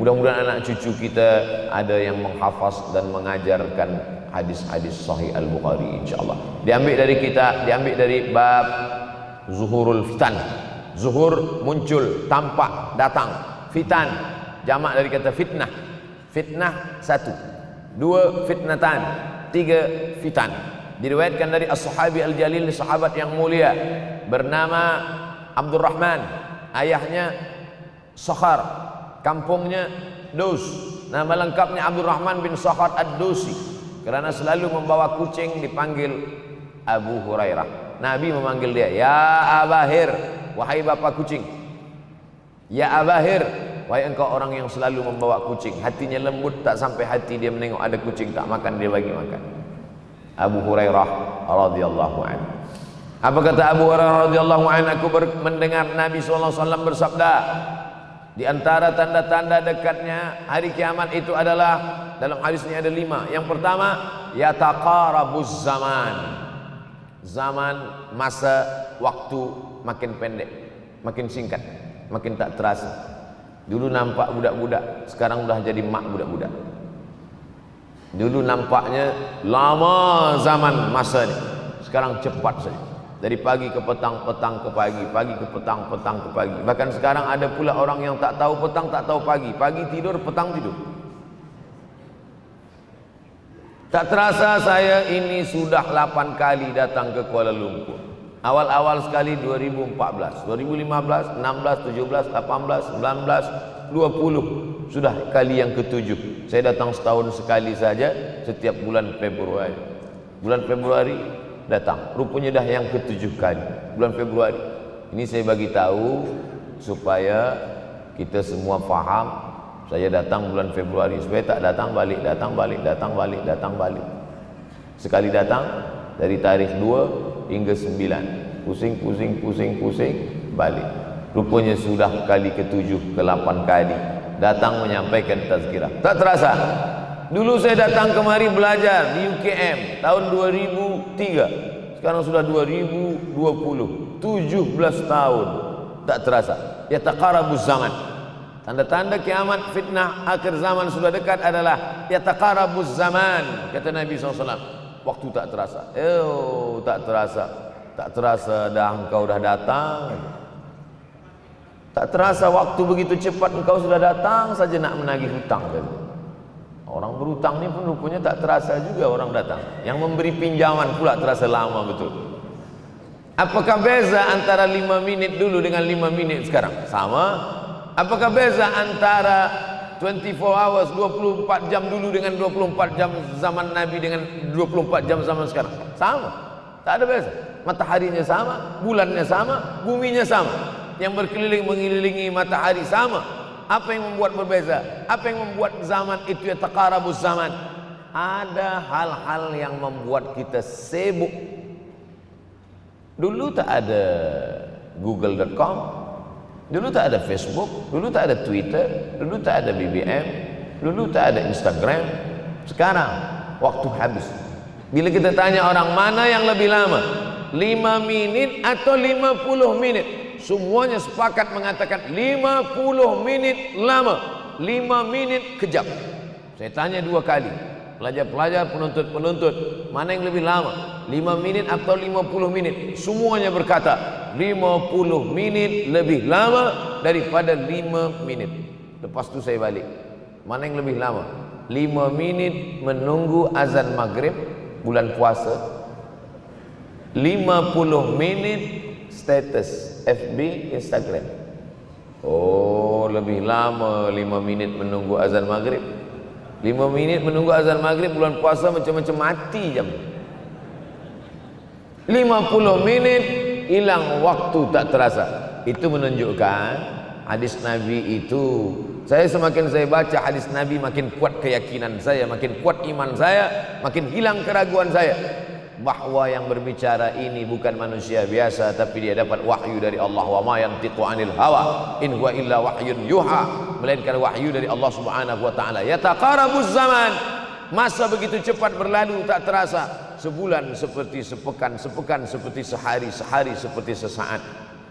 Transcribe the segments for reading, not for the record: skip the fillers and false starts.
Mudah-mudahan anak cucu kita ada yang menghafaz dan mengajarkan hadis-hadis sahih Al-Bukhari insyaallah. Diambil dari bab zuhurul fitan. Zuhur muncul, tampak, datang. Fitan jamak dari kata fitnah. Fitnah satu, dua fitnatan, tiga fitan. Diriwayatkan dari as-sahabi al-jalil, sahabat yang mulia bernama Abdurrahman, ayahnya Sakhar, kampungnya Dus. Nama lengkapnya Abdurrahman bin Sakhar ad-Dusi. Kerana selalu membawa kucing dipanggil Abu Hurairah. Nabi memanggil dia, ya Abahir, wahai bapa kucing. Ya Abahir, wahai engkau orang yang selalu membawa kucing. Hatinya lembut, tak sampai hati dia menengok ada kucing tak makan, dia bagi makan. Abu Hurairah radhiyallahu anhu. Apa kata Abu Hurairah radhiyallahu anhu? Aku mendengar Nabi SAW bersabda, di antara tanda-tanda dekatnya hari kiamat itu adalah, dalam hadis ini ada 5. Yang pertama, yataqarabuz zaman. Zaman, masa, waktu makin pendek, makin singkat, makin tak terasa. Dulu nampak budak-budak, sekarang sudah jadi mak budak-budak. Dulu nampaknya lama zaman masa ni, sekarang cepat saja. Dari pagi ke petang, petang ke pagi, pagi ke petang, petang ke pagi. Bahkan sekarang ada pula orang yang tak tahu petang, tak tahu pagi. Pagi tidur, petang tidur. Tak terasa saya ini sudah 8 kali datang ke Kuala Lumpur. Awal-awal sekali 2014, 2015, 16, 17, 18, 19, 20. Sudah kali yang ke-7. Saya datang setahun sekali saja, setiap bulan Februari. Bulan Februari datang. Rupanya dah yang ke-7 kali. Bulan Februari. Ini saya bagi tahu supaya kita semua faham. Saya datang bulan Februari, supaya tak datang balik, datang balik, datang balik, datang balik. Sekali datang dari tarikh 2 hingga 9. Pusing, pusing, pusing, pusing, balik. Rupanya sudah kali ke-7, ke-8 kali datang menyampaikan tazkirah. Tak terasa. Dulu saya datang kemari belajar di UKM tahun 2003. Sekarang sudah 2020. 17 tahun. Tak terasa. Yataqarabuz zaman. Tanda-tanda kiamat, fitnah akhir zaman sudah dekat adalah yataqarabuz zaman. Kata Nabi SAW. Waktu tak terasa. Tak terasa. Tak terasa dah engkau dah datang. Tak terasa waktu begitu cepat, engkau sudah datang saja nak menagih hutang. Orang berhutang ni pun rupanya tak terasa juga orang datang. Yang memberi pinjaman pula terasa lama betul. Apakah beza antara 5 minit dulu dengan 5 minit sekarang? Sama. Apakah beza antara 24 hours, 24 jam dulu dengan 24 jam zaman Nabi dengan 24 jam zaman sekarang? Sama. Tak ada beza. Mataharinya sama, bulannya sama, buminya sama. Yang berkeliling mengelilingi matahari sama. Apa yang membuat berbeza? Apa yang membuat zaman itu yataqarabuz zaman? Ada hal-hal yang membuat kita sibuk. Dulu tak ada google.com, dulu tak ada Facebook, dulu tak ada Twitter, dulu tak ada BBM, dulu tak ada Instagram. Sekarang waktu habis. Bila kita tanya orang mana yang lebih lama, 5 minit atau 50 minit, semuanya sepakat mengatakan 50 minit lama, 5 minit kejam. Saya tanya 2 kali, pelajar-pelajar, penuntut-penuntut, mana yang lebih lama, 5 minit atau 50 minit? Semuanya berkata 50 minit lebih lama daripada 5 minit. Lepas tu saya balik, mana yang lebih lama? 5 minit menunggu azan maghrib bulan puasa, 50 minit status FB, Instagram. Oh, lebih lama 5 minit menunggu azan maghrib. 5 minit menunggu azan maghrib bulan puasa macam-macam mati jam. 50 minit hilang waktu tak terasa. Itu menunjukkan hadis Nabi itu. Semakin saya baca hadis Nabi, makin kuat keyakinan saya, makin kuat iman saya, makin hilang keraguan saya bahwa yang berbicara ini bukan manusia biasa, tapi dia dapat wahyu dari Allah. Wa ma yantiqu anil hawa in huwa illa wahyun yuha, melainkan wahyu dari Allah Subhanahu wa taala. Yataqarabuz zaman. Masa begitu cepat berlalu tak terasa. Sebulan seperti sepekan, sepekan seperti sehari, sehari seperti sesaat.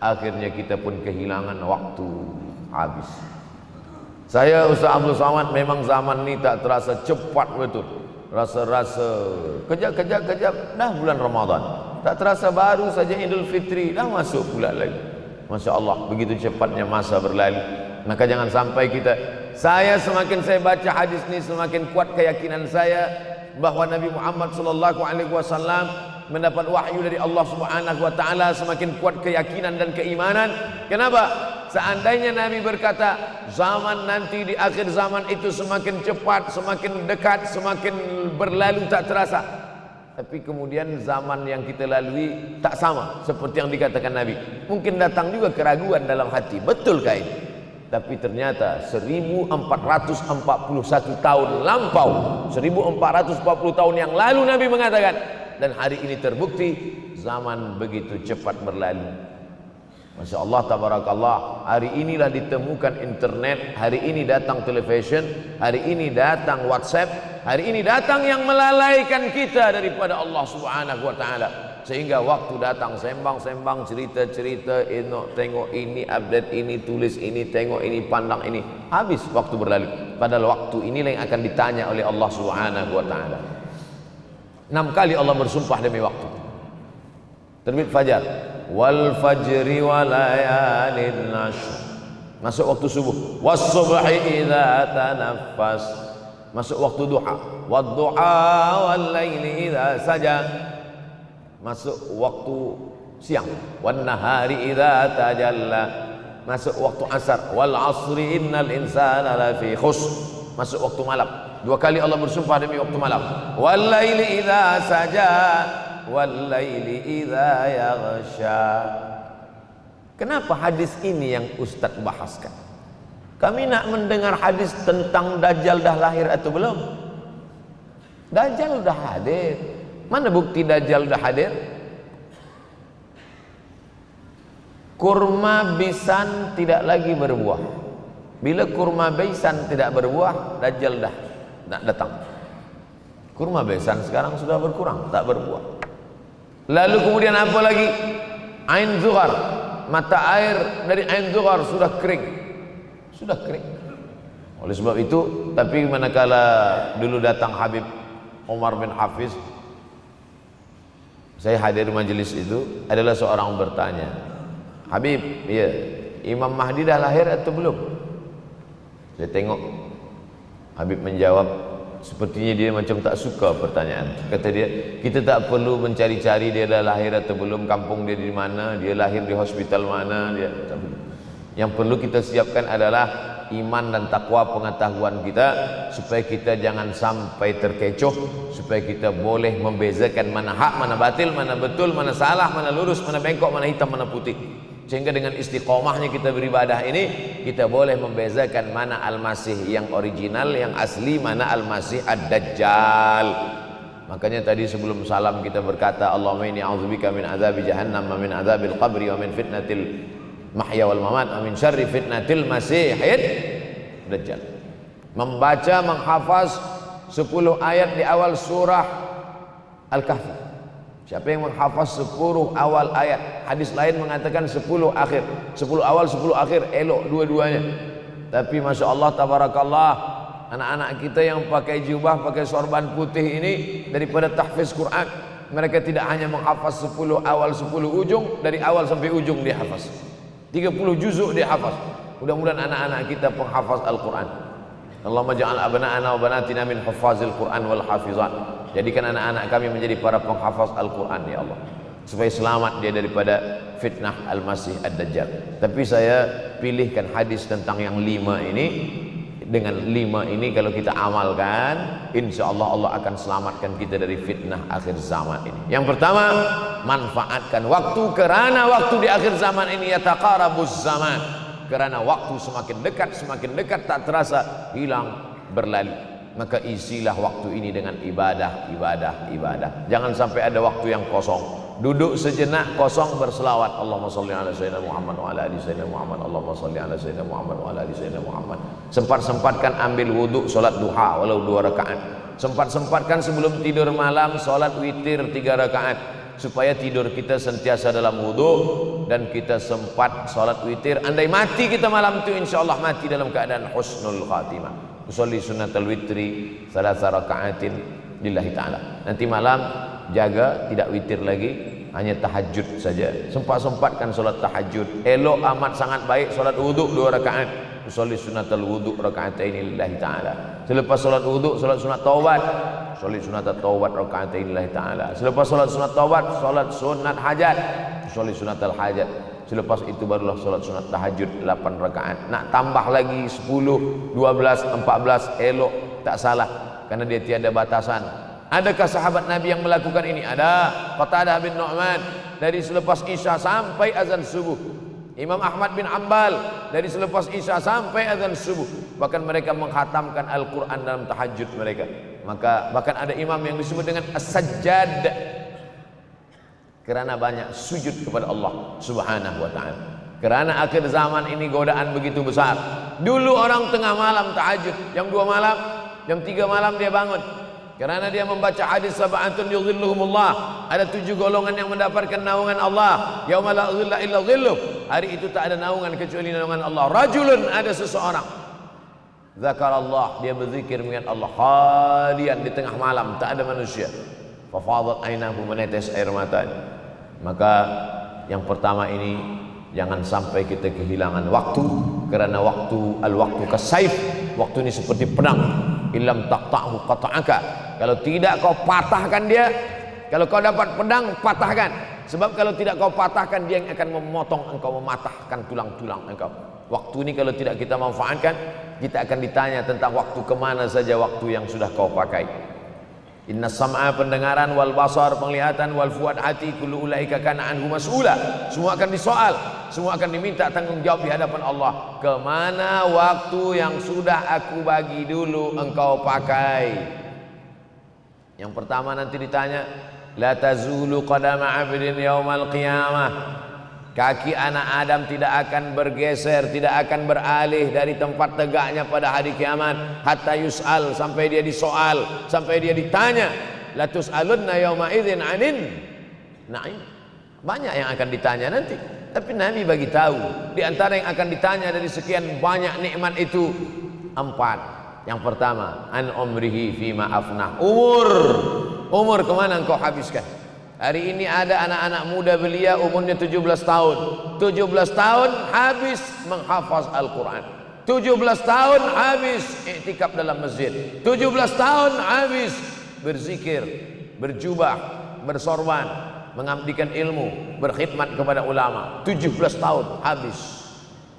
Akhirnya kita pun kehilangan waktu, habis. Saya Ustaz Abdul Somad, memang zaman ini tak terasa cepat betul. Rasa-rasa kejap, dah bulan Ramadan. Tak terasa baru saja Idul Fitri, dah masuk pula lagi. Masya Allah, begitu cepatnya masa berlalu. Maka jangan sampai semakin saya baca hadis ini, semakin kuat keyakinan saya bahwa Nabi Muhammad SAW mendapat wahyu dari Allah Subhanahu wa taala, semakin kuat keyakinan dan keimanan. Kenapa? Seandainya Nabi berkata zaman nanti di akhir zaman itu semakin cepat, semakin dekat, semakin berlalu tak terasa, tapi kemudian zaman yang kita lalui tak sama seperti yang dikatakan Nabi. Mungkin datang juga keraguan dalam hati, betulkah ini? Tapi ternyata 1441 tahun lampau, 1440 tahun yang lalu Nabi mengatakan, dan hari ini terbukti zaman begitu cepat berlalu. Masya Allah, tabarakallah. Hari inilah ditemukan internet, hari ini datang television, hari ini datang WhatsApp, hari ini datang yang melalaikan kita daripada Allah Subhanahu wa taala. Sehingga waktu datang sembang-sembang, cerita-cerita, tengok ini, update ini, tulis ini, tengok ini, pandang ini, habis waktu berlalu. Padahal waktu inilah yang akan ditanya oleh Allah Subhanahu wa taala. 6 kali Allah bersumpah demi waktu. Terbit fajar, wal fajri wa layalin ashr, masuk waktu subuh, was subhi idza tanaffas, masuk waktu duha, wad duha wal laili idza saja, masuk waktu siang, wan nahari idza tajalla, masuk waktu asar, wal asri innal insana lafi khusr, masuk waktu malam. 2 kali Allah bersumpah demi waktu malam, wal laili idza saja wal laili idza yaghsha. Kenapa hadis ini yang Ustaz bahaskan? Kami nak mendengar hadis tentang Dajjal dah lahir atau belum? Dajjal dah hadir. Mana bukti Dajjal dah hadir? Kurma bisan tidak lagi berbuah. Bila kurma bisan tidak berbuah, Dajjal dah nak datang. Kurma bisan sekarang sudah berkurang, tak berbuah. Lalu kemudian apa lagi? Ain Zuhar, mata air dari Ain Zuhar sudah kering. Sudah kering. Oleh sebab itu, tapi manakala dulu datang Habib Umar bin Hafiz, saya hadir majelis itu, adalah seorang bertanya, Habib, ya, Imam Mahdi dah lahir atau belum? Saya tengok Habib menjawab, sepertinya dia macam tak suka pertanyaan. Kata dia, kita tak perlu mencari-cari dia dah lahir atau belum, kampung dia di mana, dia lahir di hospital mana, dia. Yang perlu kita siapkan adalah iman dan takwa pengetahuan kita, supaya kita jangan sampai terkecoh, supaya kita boleh membezakan mana hak, mana batil, mana betul, mana salah, mana lurus, mana bengkok, mana hitam, mana putih. Sehingga dengan istiqomahnya kita beribadah ini, kita boleh membezakan mana Al-Masih yang original, yang asli, mana Al-Masih Ad-Dajjal. Makanya tadi sebelum salam kita berkata, Allahumma inni a'udzubika min azabi jahannam wa min azabil qabri wa min fitnatil mahya wal mamat wa min syarri fitnatil masihid Dajjal. Membaca, menghafaz 10 ayat di awal surah Al-Kahfi. Siapa yang menghafaz 10 awal ayat, hadis lain mengatakan 10 akhir, 10 awal 10 akhir, elok dua-duanya. Tapi Masya Allah, tabarakallah, anak-anak kita yang pakai jubah, pakai sorban putih ini, daripada tahfiz Quran, mereka tidak hanya menghafaz 10 awal 10 ujung, dari awal sampai ujung dia hafaz, 30 juzuk dia hafaz. Mudah-mudahan anak-anak kita penghafaz Al-Quran. Allahumma ja'al abna'ana wa banatina min hufazil Quran wal hafizat. Jadikan anak-anak kami menjadi para penghafaz Al-Quran, ya Allah, supaya selamat dia daripada fitnah Al-Masih Ad-Dajjal. Tapi saya pilihkan hadis tentang yang 5 ini. Dengan 5 ini kalau kita amalkan, insya Allah Allah akan selamatkan kita dari fitnah akhir zaman ini. Yang pertama, manfaatkan waktu, kerana waktu di akhir zaman ini yataqarabuz zaman, kerana waktu semakin dekat tak terasa, hilang, berlalu. Maka isilah waktu ini dengan ibadah. Jangan sampai ada waktu yang kosong. Duduk sejenak kosong, berselawat, Allahumma sholli ala sayyidina Muhammad wa ala ali sayyidina Muhammad, Allahumma sholli ala sayyidina Muhammad wa ala ali sayyidina Muhammad. Sempat-sempatkan ambil wudhu, solat duha walau 2 rakaat. Sempat-sempatkan sebelum tidur malam, solat witir 3 rakaat. supaya tidur kita sentiasa dalam wudu dan kita sempat salat witir. Andai mati kita malam itu, insyaallah mati dalam keadaan husnul khatimah. Usolli sunnatul witri salasa raka'atin lillahi ta'ala. Nanti malam jaga tidak witir lagi, hanya tahajud saja. Sempat-sempatkan salat tahajud. Elok amat sangat baik salat wudu 2 rakaat. Usolli sunnatul wudu raka'atain lillahi ta'ala. Selepas salat wudu salat sunat taubat. Usolli sunnatul taubat raka'atain lillahi ta'ala. Selepas salat sunat taubat salat sunat hajat. Usolli sunnatul hajat. Selepas itu barulah salat sunat tahajud 8 rakaat. Nak tambah lagi 10, 12, 14 elok, tak salah, karena dia tiada batasan. Adakah sahabat Nabi yang melakukan ini? Ada. Qatadah bin Nu'man dari selepas Isya sampai azan subuh. Imam Ahmad bin Ambal dari selepas Isya sampai azan subuh. Bahkan mereka menghatamkan Al-Quran dalam tahajud mereka. Maka bahkan ada imam yang disebut dengan As-Sajjad, kerana banyak sujud kepada Allah Subhanahu wa ta'ala. Kerana akhir zaman ini godaan begitu besar. Dulu orang tengah malam tahajud, jam 2 malam, jam 3 malam dia bangun. Kerana dia membaca hadis sab'atun yudhilluhumullah. Ada 7 golongan yang mendapatkan naungan Allah. Yauma la dhilla illa dhilluh. Hari itu tak ada naungan kecuali naungan Allah. Rajulun, ada seseorang. Zakarallah, dia berzikir mengingat Allah. Khalian, di tengah malam, tak ada manusia. Fafadat ainahu, menetes air matanya. Maka yang pertama ini, jangan sampai kita kehilangan waktu. Kerana al-waktu kasaif. Waktu ini seperti pedang. Illam taqta'hu qata'aka. Kalau tidak kau patahkan dia. Kalau kau dapat pedang, patahkan. Sebab kalau tidak kau patahkan, dia yang akan memotong engkau, mematahkan tulang-tulang engkau. Waktu ini kalau tidak kita manfaatkan, kita akan ditanya tentang waktu, kemana saja waktu yang sudah kau pakai. Inna sam'a, pendengaran, wal basar, penglihatan, wal fuad, hati, kullu ulaika kana anhu mas'ula. Semua akan disoal, semua akan diminta tanggung jawab di hadapan Allah. Kemana waktu yang sudah aku bagi dulu engkau pakai? Yang pertama nanti ditanya, la tazulu qadama 'abdin yaumal qiyamah. Kaki anak Adam tidak akan bergeser, tidak akan beralih dari tempat tegaknya pada hari kiamat. Hatta yus'al, sampai dia disoal, sampai dia ditanya. La tus'alunna yauma idzin 'anin na'im. Banyak yang akan ditanya nanti. Tapi Nabi bagi tahu, di antara yang akan ditanya dari sekian banyak nikmat itu, 4. Yang pertama, an umrihi fima afnah. Umur kemana engkau habiskan? Hari ini ada anak-anak muda belia umurnya 17 tahun. 17 tahun habis menghafaz Al-Quran. 17 tahun habis iktikaf dalam masjid. 17 tahun habis berzikir, berjubah, bersorban, mengabdikan ilmu, berkhidmat kepada ulama. 17 tahun habis.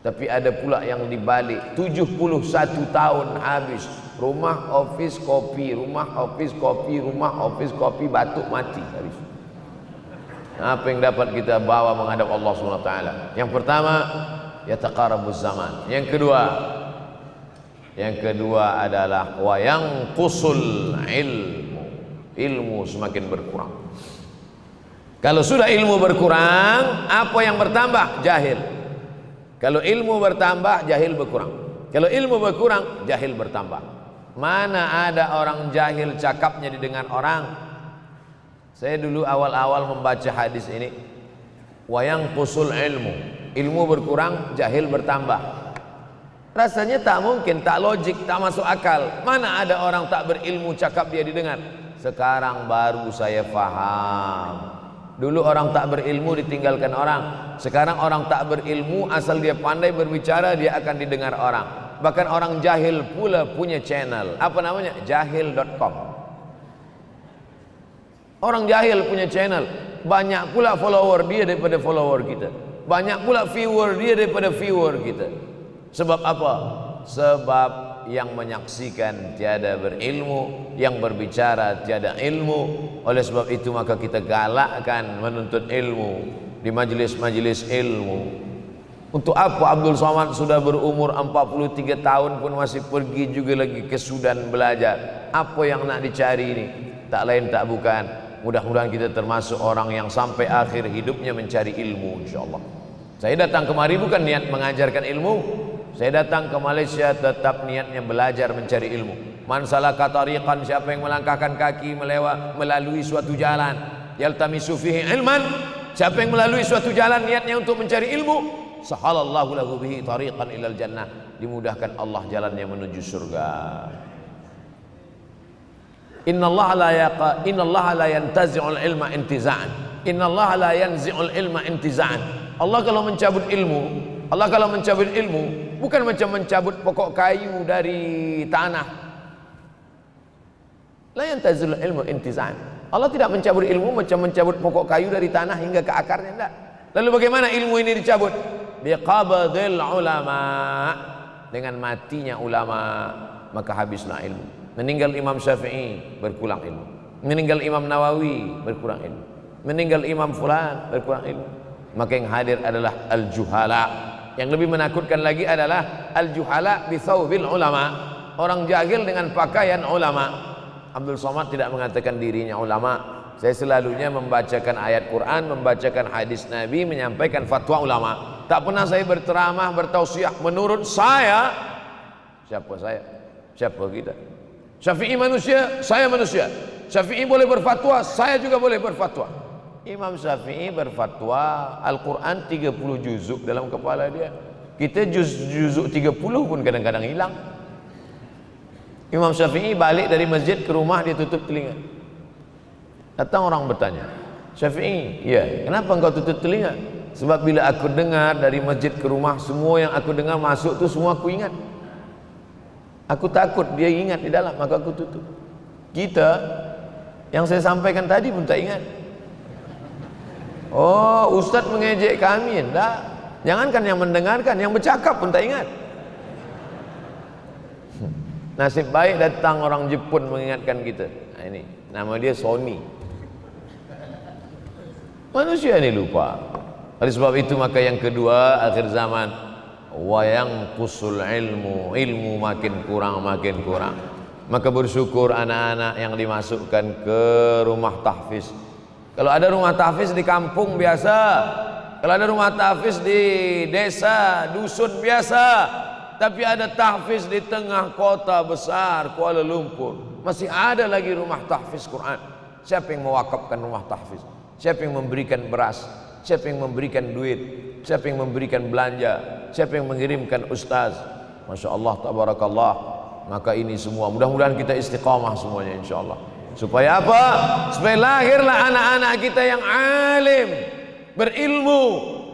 Tapi ada pula yang dibalik, 71 tahun habis. Rumah, office, kopi. Rumah, office, kopi. Rumah, office, kopi. Batuk, mati habis. Apa yang dapat kita bawa menghadap Allah SWT? Yang pertama, yataqarabuz zaman. Yang kedua adalah wa yanqusul ilmu semakin berkurang. Kalau sudah ilmu berkurang, apa yang bertambah? Jahil. Kalau ilmu bertambah, jahil berkurang. Kalau ilmu berkurang, jahil bertambah. Mana ada orang jahil cakapnya didengar orang? Saya dulu awal-awal membaca hadis ini, wayang kusul ilmu berkurang, jahil bertambah. Rasanya tak mungkin, tak logik, tak masuk akal. Mana ada orang tak berilmu cakap dia didengar? Sekarang baru saya faham. Dulu orang tak berilmu ditinggalkan orang. Sekarang orang tak berilmu, asal dia pandai berbicara, dia akan didengar orang. Bahkan orang jahil pula punya channel. Apa namanya? Jahil.com. Orang jahil punya channel. Banyak pula follower dia daripada follower kita. Banyak pula viewer dia daripada viewer kita. Sebab apa? Sebab yang menyaksikan tiada berilmu, yang berbicara tiada ilmu. Oleh sebab itu maka kita galakkan menuntut ilmu di majlis-majlis ilmu. Untuk apa Abdul Somad sudah berumur 43 tahun pun masih pergi juga lagi ke Sudan belajar? Apa yang nak dicari ini? Tak lain tak bukan, mudah-mudahan kita termasuk orang yang sampai akhir hidupnya mencari ilmu, insyaAllah. Saya datang kemari bukan niat mengajarkan ilmu. Saya datang ke Malaysia tetap niatnya belajar mencari ilmu. Man salaka tariqan, siapa yang melangkahkan kaki melalui suatu jalan, yaltamisu fihi ilman, siapa yang melalui suatu jalan niatnya untuk mencari ilmu, sahalallahu lahu bihi tariqan ilal jannah, dimudahkan Allah jalannya menuju surga. Innallaha la yantazi'ul ilma intiza'an. Innallaha la yanzi'ul ilma intiza'an. Allah kalau mencabut ilmu, bukan macam mencabut pokok kayu dari tanah. La yantazilul ilmu intiza'an. Allah tidak mencabut ilmu macam mencabut pokok kayu dari tanah hingga ke akarnya, tidak. Lalu bagaimana ilmu ini dicabut? Biqabdil ulama, dengan matinya ulama maka habislah ilmu. Meninggal Imam Syafi'i berkurang ilmu, meninggal Imam Nawawi berkurang ilmu, meninggal Imam Fulan berkurang ilmu. Maka yang hadir adalah al-juhala. Yang lebih menakutkan lagi adalah al-juhala bi thawbil ulama, orang jahil dengan pakaian ulama. Abdul Somad tidak mengatakan dirinya ulama. Saya selalunya membacakan ayat Quran, membacakan hadis Nabi, menyampaikan fatwa ulama. Tak pernah saya berceramah, bertausiah menurut saya. Siapa saya? Siapa kita? Syafi'i manusia, saya manusia. Syafi'i boleh berfatwa, saya juga boleh berfatwa. Imam Syafi'i berfatwa Al-Quran 30 juzuk dalam kepala dia. Kita juzuk 30 pun kadang-kadang hilang. Imam Syafi'i balik dari masjid ke rumah, dia tutup telinga. Datang orang bertanya, Syafi'i, ya, kenapa engkau tutup telinga? Sebab bila aku dengar dari masjid ke rumah, semua yang aku dengar masuk tu semua aku ingat. Aku takut dia ingat di dalam, maka aku tutup. Kita yang saya sampaikan tadi pun tak ingat. Oh, Ustaz mengejek kami, enggak. Jangankan yang mendengarkan, yang bercakap pun tak ingat. Nasib baik datang orang Jepun mengingatkan kita. Nah, ini nama dia Sony. Manusia ini lupa. Oleh sebab itu maka yang kedua, akhir zaman, wayang kusul ilmu makin kurang. Maka bersyukur anak-anak yang dimasukkan ke rumah tahfiz. Kalau ada rumah tahfiz di kampung biasa, kalau ada rumah tahfiz di desa, dusun biasa, tapi ada tahfiz di tengah kota besar Kuala Lumpur, masih ada lagi rumah tahfiz Quran. Siapa yang mewakafkan rumah tahfiz? Siapa yang memberikan beras? Siapa yang memberikan duit? Siapa yang memberikan belanja? Siapa yang mengirimkan ustaz? Masya Allah, tabarakallah. Maka ini semua mudah-mudahan kita istiqamah semuanya insyaallah. Supaya apa? Supaya lahirlah anak-anak kita yang alim, berilmu.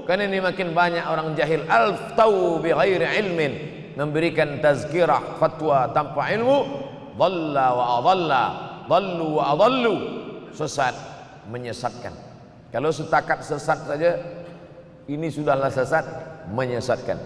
Karena ini makin banyak orang jahil, alftau bi ghairi ilmin, memberikan tazkirah fatwa tanpa ilmu, dhalla wa adalla, dhallu wa adallu, sesat, menyesatkan. Kalau setakat sesat saja, ini sudahlah sesat, menyesatkan.